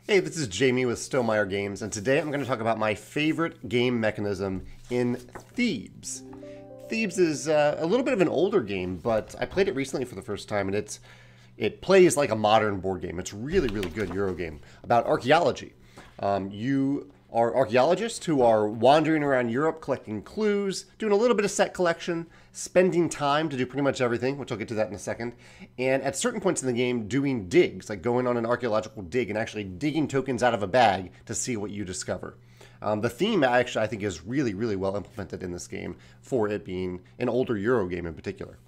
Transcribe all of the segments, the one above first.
Hey, this is Jamey with Stonemaier Games, and today I'm going to talk about my favorite game mechanism in Thebes. Thebes is a little bit of an older game, but I played it recently for the first time, and it plays like a modern board game. It's really, really good Euro game about archaeology. You are archaeologists who are wandering around Europe collecting clues, doing a little bit of set collection, spending time to do pretty much everything, which I'll get to that in a second, and at certain points in the game doing digs, like going on an archaeological dig and actually digging tokens out of a bag to see what you discover. The theme actually I think is really, really well implemented in this game for it being an older Euro game in particular.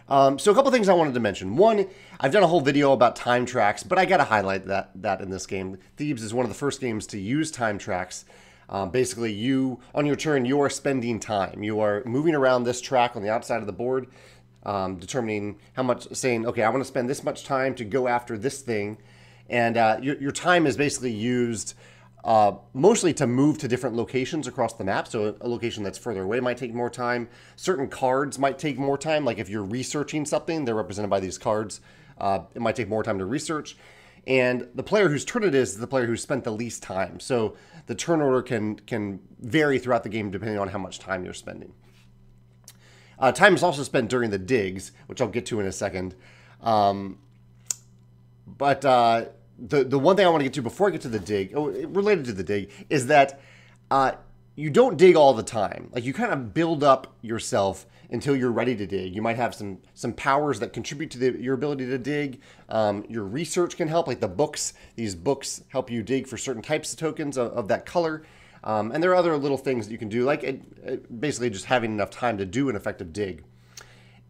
So a couple things I wanted to mention. One, I've done a whole video about time tracks, but I got to highlight that in this game. Thebes is one of the first games to use time tracks. Basically, on your turn, you are spending time. You are moving around this track on the outside of the board, determining how much, saying, okay, I want to spend this much time to go after this thing. And your time is basically used mostly to move to different locations across the map. So a location that's further away might take more time. Certain cards might take more time. Like if you're researching something, they're represented by these cards. It might take more time to research. And the player whose turn it is the player who spent the least time. So the turn order can vary throughout the game depending on how much time you're spending. Time is also spent during the digs, which I'll get to in a second. The one thing I want to get to before I get to the dig, related to the dig, is that you don't dig all the time. Like you kind of build up yourself until you're ready to dig. You might have some powers that contribute to your ability to dig. Your research can help, like the books. These books help you dig for certain types of tokens of that color. And there are other little things that you can do, like basically just having enough time to do an effective dig.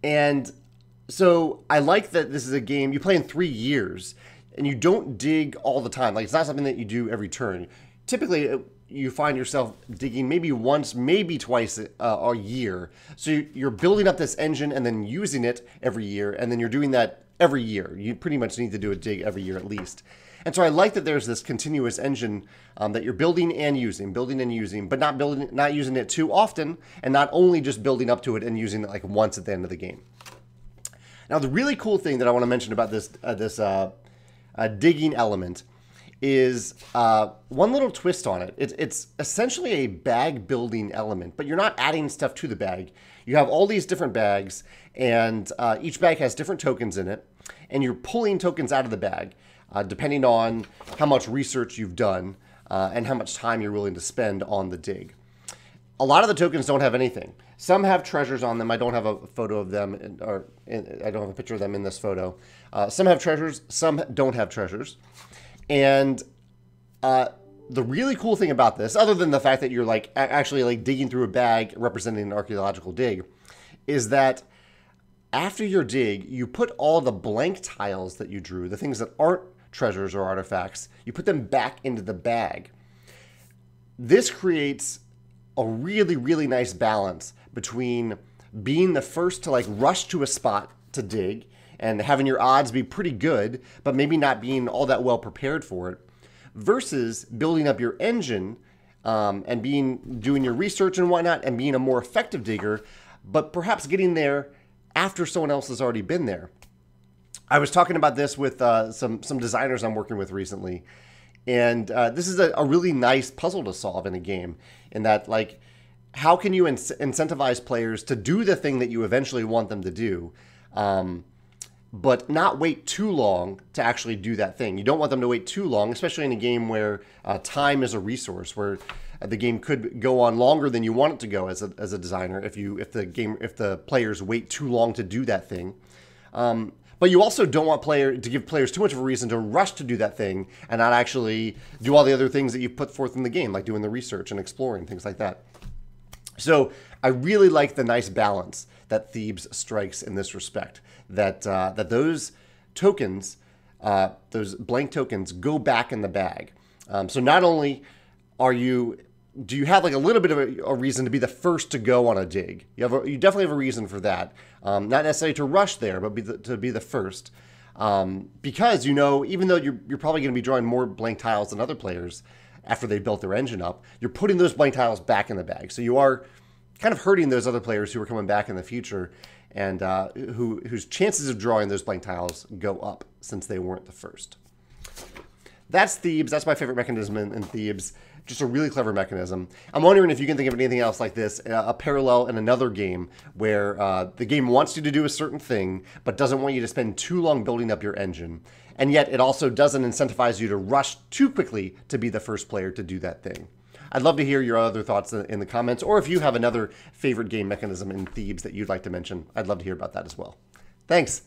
And so I like that this is a game you play in 3 years. And you don't dig all the time. Like it's not something that you do every turn. Typically, you find yourself digging maybe once, maybe twice a year. So you're building up this engine and then using it every year, and then you're doing that every year. You pretty much need to do a dig every year at least. And so I like that there's this continuous engine that you're building and using, but not using it too often, and not only just building up to it and using it like once at the end of the game. Now, the really cool thing that I want to mention about this digging element is one little twist on it. It's essentially a bag building element, but you're not adding stuff to the bag. You have all these different bags, and each bag has different tokens in it, and you're pulling tokens out of the bag depending on how much research you've done and how much time you're willing to spend on the dig. A lot of the tokens don't have anything. Some have treasures on them. I don't have a photo of them, I don't have a picture of them in this photo. Some have treasures, some don't have treasures. And the really cool thing about this, other than the fact that you're like actually like digging through a bag representing an archaeological dig, is that after your dig, you put all the blank tiles that you drew, the things that aren't treasures or artifacts, you put them back into the bag. This creates a really, really nice balance between being the first to like rush to a spot to dig and having your odds be pretty good, but maybe not being all that well prepared for it, versus building up your engine and doing your research and whatnot and being a more effective digger, but perhaps getting there after someone else has already been there. I was talking about this with some designers I'm working with recently. And this is a really nice puzzle to solve in a game, in that, like, how can you incentivize players to do the thing that you eventually want them to do, but not wait too long to actually do that thing. You don't want them to wait too long, especially in a game where time is a resource, where the game could go on longer than you want it to go as a designer if the players wait too long to do that thing. But you also don't want to give players too much of a reason to rush to do that thing and not actually do all the other things that you've put forth in the game, like doing the research and exploring, things like that. So I really like the nice balance that Thebes strikes in this respect, that those tokens, those blank tokens, go back in the bag. So not only do you have like a little bit of a reason to be the first to go on a dig. You definitely have a reason for that. Not necessarily to rush there, but to be the first. Because, even though you're probably going to be drawing more blank tiles than other players after they built their engine up, you're putting those blank tiles back in the bag. So you are kind of hurting those other players who are coming back in the future and whose chances of drawing those blank tiles go up since they weren't the first. That's Thebes. That's my favorite mechanism in Thebes. Just a really clever mechanism. I'm wondering if you can think of anything else like this, a parallel in another game where the game wants you to do a certain thing, but doesn't want you to spend too long building up your engine. And yet it also doesn't incentivize you to rush too quickly to be the first player to do that thing. I'd love to hear your other thoughts in the comments, or if you have another favorite game mechanism in Thebes that you'd like to mention, I'd love to hear about that as well. Thanks.